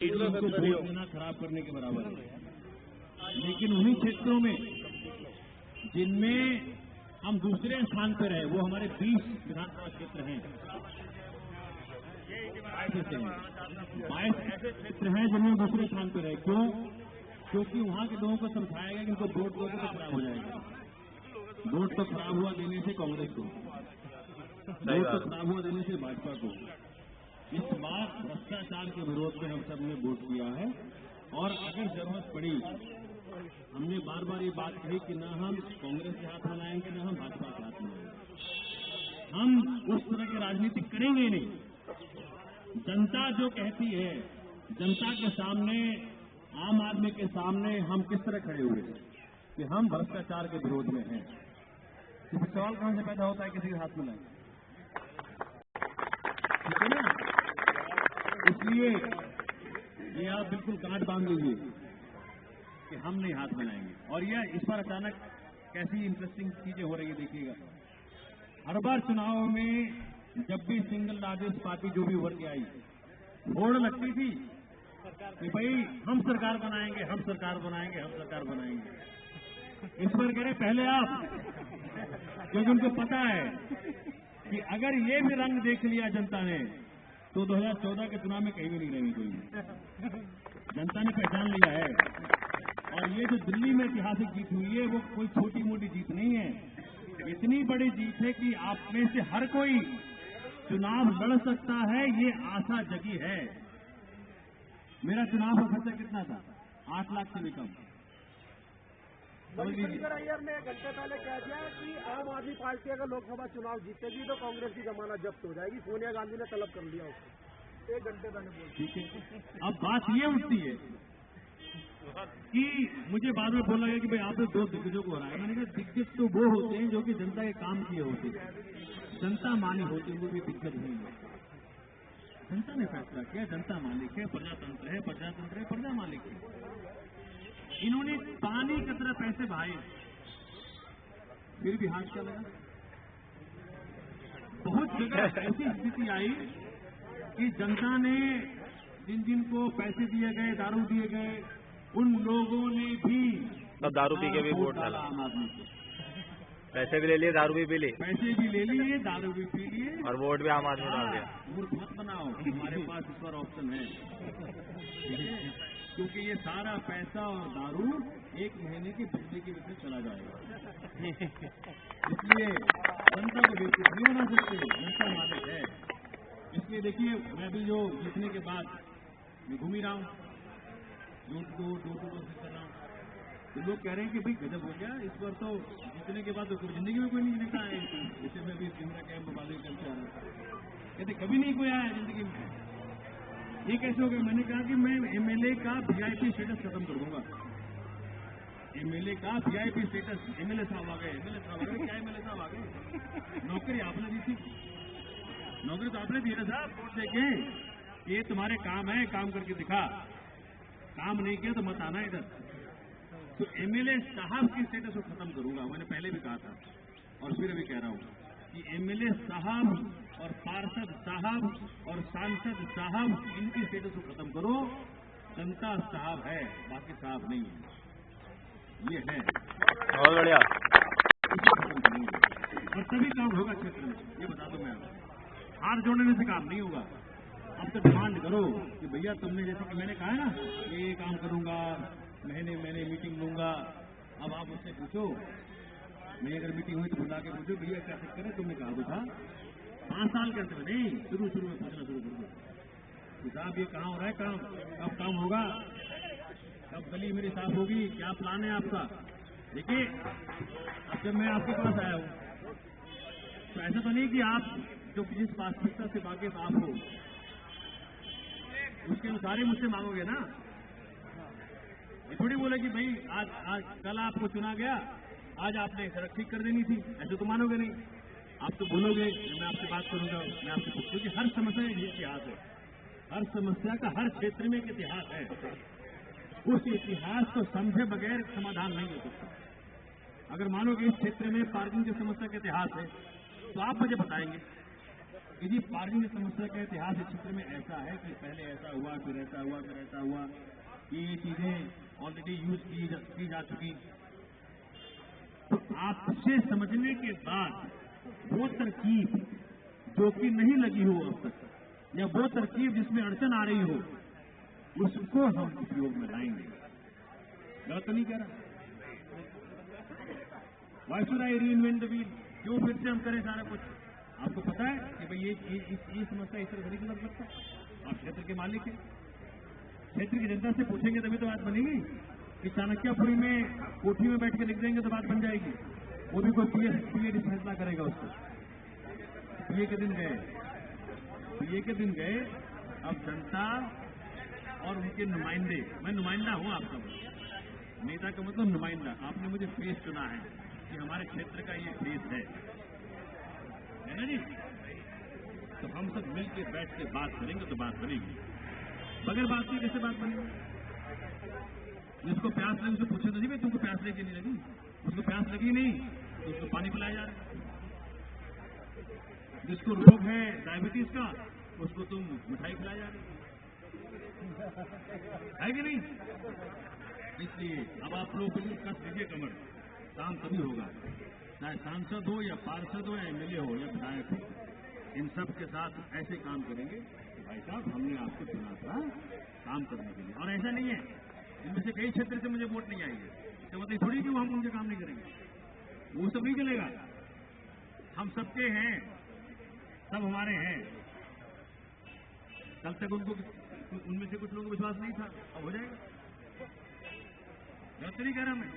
उनको वोट देना खराब करने के बराबर है। लेकिन उन्हीं क्षेत्रों में जिनमें हम दूसरे स्थान पर रहे, वो हमारे 20 विधानसभा क्षेत्र हैं, 22 ऐसे क्षेत्र हैं जिनमें दूसरे स्थान पर रहे। क्यों? क्योंकि वहां के लोगों को समझाया गया कि इनको वोट दोगे तो खराब हो जाएगा। वोट तो खराब हुआ देने से कांग्रेस को, वोट तो खराब हुआ देने से भाजपा को। इस बार भ्रष्टाचार के विरोध में हम सब ने वोट किया है। और अगर जरूरत पड़ी, हमने बार बार ये बात कही कि न हम कांग्रेस के हाथ मिलाएंगे, न हम भाजपा के हाथ मिलाएंगे। हम उस तरह की राजनीति करेंगे नहीं। जनता जो कहती है, जनता के सामने, आम आदमी के सामने हम किस तरह खड़े हुए कि हम भ्रष्टाचार के विरोध में हैं। तो सवाल कहां से पैदा होता है किसी के हाथ मिलाएंगे? ठीक है ना? इसलिए ये आप बिल्कुल गांठ बांध लीजिए कि हम नहीं हाथ मिलाएंगे। और यह इस बार अचानक कैसी इंटरेस्टिंग चीजें हो रही है, देखिएगा। हर बार चुनाव में जब भी सिंगल लार्जेस्ट पार्टी जो भी उभर के आई, होड़ लगती थी कि भाई हम सरकार बनाएंगे, हम सरकार बनाएंगे, हम सरकार बनाएंगे। इस पर कह रहे पहले आप, क्योंकि उनको पता है कि अगर ये भी रंग देख लिया जनता ने तो 2014 के चुनाव में कहीं भी नहीं रहेंगे कोई। जनता ने पहचान लिया है। और ये जो दिल्ली में ऐतिहासिक जीत हुई है, वो कोई छोटी मोटी जीत नहीं है। इतनी बड़ी जीत है कि आप में से हर कोई चुनाव लड़ सकता है, ये आशा जगी है। मेरा चुनाव का खर्चा कितना था? 8 लाख से भी कम। अय्यर ने 1 घंटे पहले कह दिया कि आम आदमी पार्टी अगर लोकसभा चुनाव जीतेगी तो कांग्रेस की जमानत जब्त हो जाएगी। सोनिया गांधी ने तलब कर लिया उसको 1 घंटे पहले बोल। ठीक है। अब बात ये उठती है कि मुझे बाद में बोला गया कि भाई आपने 2 दिग्गजों को हराया। मैंने कहा दिग्गज तो वो होते हैं जो कि जनता के काम किए होते हैं, जनता मानी होती है, वो भी दिग्गज नहीं है। जनता ने फैसला किया, जनता मालिक है, प्रजातंत्र है, प्रजातंत्र है, प्रजा मालिक है। इन्होंने पानी की तरह पैसे बहाए, फिर भी हाथ क्या लगा। बहुत जगह ऐसी स्थिति आई कि जनता ने जिन को पैसे दिए गए, दारू दिए गए, उन लोगों ने भी दारू पी के भी वोट डाला। आम आदमी को पैसे भी ले लिए, दारू भी पी ली, पैसे भी ले लिए, दारू भी पी लिए, और वोट भी आम आदमी डाल दिया। मूर्ख मत बनाओ, हमारे पास इस पर ऑप्शन है। क्योंकि ये सारा पैसा और दारू 1 महीने की बिजली के बिल चला जाएगा। इसलिए जनता को बेवकूफ नहीं बना सकते, जनता मालिक है। इसलिए देखिए, मैं भी जो जीतने के बाद मैं घूम ही रहा हूँ, डोर टू डोर कर रहा हूँ, तो लोग कह रहे हैं कि भाई गजब हो गया, इस बार तो जीतने के बाद तो जिंदगी में कोई नहीं निकला है। जैसे मैं भी सिमरा कैंप वाले करके आ रहा हूँ, कहते कभी नहीं कोई आया जिंदगी में। ये कैसे हो गया? मैंने कहा कि मैं एमएलए का वीआईपी स्टेटस खत्म कर दूंगा। एमएलए का वीआईपी स्टेटस, एमएलए साहब आ गए, एमएलए साहब आ गए, क्या एमएलए साहब आ गए? नौकरी आपने दी थी, नौकरी तो आपने दी है साहब, वोट देके। ये तुम्हारे काम है, काम करके दिखा। काम नहीं किया तो मत आना इधर। तो एमएलए साहब की स्टेटस को खत्म करूंगा। मैंने पहले भी कहा था और फिर अभी कह रहा हूं कि एमएलए साहब और पार्षद साहब और सांसद साहब, इनकी स्टेटस को खत्म करो। जनता साहब है, बाकी साहब नहीं है। ये है बहुत बढ़िया। और तभी काम होगा क्षेत्र में, ये बता दो मैं आपको। हाथ जोड़ने से काम नहीं होगा। अब तो डिमांड करो कि भैया तुमने, जैसे कि मैंने कहा है ना, ये काम करूंगा, महीने मीटिंग लूंगा। अब आप उससे पूछो, मैं अगर मीटिंग हुई तो बुला के पूछो भैया क्या चक्कर है, तुमने कहा तो था 5 साल करते हुए नहीं, शुरू में पूछना शुरू कर दो साहब ये कहाँ हो रहा है काम, कब काम होगा, कब गली मेरी साफ होगी, क्या प्लान है आपका। देखिए, अब जब मैं आपके पास आया हूँ तो ऐसा तो नहीं कि आप जो जिस वास्तविकता से वाकिफ आप हो उसके अनुसार ही मुझसे मांगोगे ना। ये थोड़ी बोले कि भाई आज कल आपको चुना गया, आज आपने सड़क ठीक कर देनी थी, ऐसे तो मानोगे नहीं। आप तो बोलोगे मैं आपसे बात करूंगा, मैं आपसे पूछूं कि हर समस्या का इतिहास है, हर समस्या का हर क्षेत्र में एक इतिहास है। उस इतिहास को समझे बगैर समाधान नहीं हो सकता। अगर मानो कि इस क्षेत्र में पार्किंग की समस्या का इतिहास है तो आप मुझे बताएंगे यदि पार्किंग की समस्या का इतिहास इस क्षेत्र में ऐसा है कि पहले ऐसा हुआ, फिर ऐसा हुआ, फिर ऐसा हुआ, कि ये चीजें ऑलरेडी यूज की जा चुकी, तो आपसे समझने के बाद वो तरकीब जो कि नहीं लगी हो अब तक, या वो तरकीब जिसमें अड़चन आ रही हो, उसको हम उपयोग में लाएंगे। गलत तो नहीं कह रहा? Why should I reinvent the wheel? क्यों फिर से हम करें सारा कुछ? आपको पता है कि भाई ये समस्या इस तरह से नहीं समझ सकता। आप क्षेत्र के मालिक हैं, क्षेत्र की जनता से पूछेंगे तभी तो बात बनेगी। कि चाणक्यपुरी में कोठी में बैठ के लिख देंगे तो बात बन जाएगी। वो भी कोई पीए फैसला करेगा उसको। पीए के दिन गए, अब जनता और उनके नुमाइंदे, मैं नुमाइंदा हूं आपका, नेता का मतलब नुमाइंदा, आपने मुझे फेस चुना है कि हमारे क्षेत्र का ये फेस है ना जी? तो हम सब मिल के बैठ के बात करेंगे तो बात बनेगी। बगैर बात की कैसे बात बनेगी? जिसको प्यास लगी उससे पूछे तो नहीं भाई तुमको प्यास लगी नहीं लगी? उसको प्यास लगी नहीं तो उसको पानी पिलाया जा रहा है। जिसको रोग है डायबिटीज का, उसको तुम मिठाई खिलाया जा रहे है कि नहीं? इसलिए अब आप लोग बिल्कुल कस दीजिए कमर, काम तभी होगा। चाहे सांसद हो या पार्षद हो या एमएलए हो या विधायक हो, इन सब के साथ ऐसे काम करेंगे कि भाई साहब हमने आपको चुना था काम करने के लिए। और ऐसा नहीं है इनमें से कई क्षेत्र से मुझे वोट नहीं आई है तो मतलब थोड़ी कि हम उनके काम नहीं करेंगे, वो सब नहीं चलेगा। हम सबके हैं, सब हमारे हैं। कल तक उनको उनमें से कुछ लोगों को विश्वास नहीं था, अब हो जाएगा। गलत नहीं कह रहा मैं।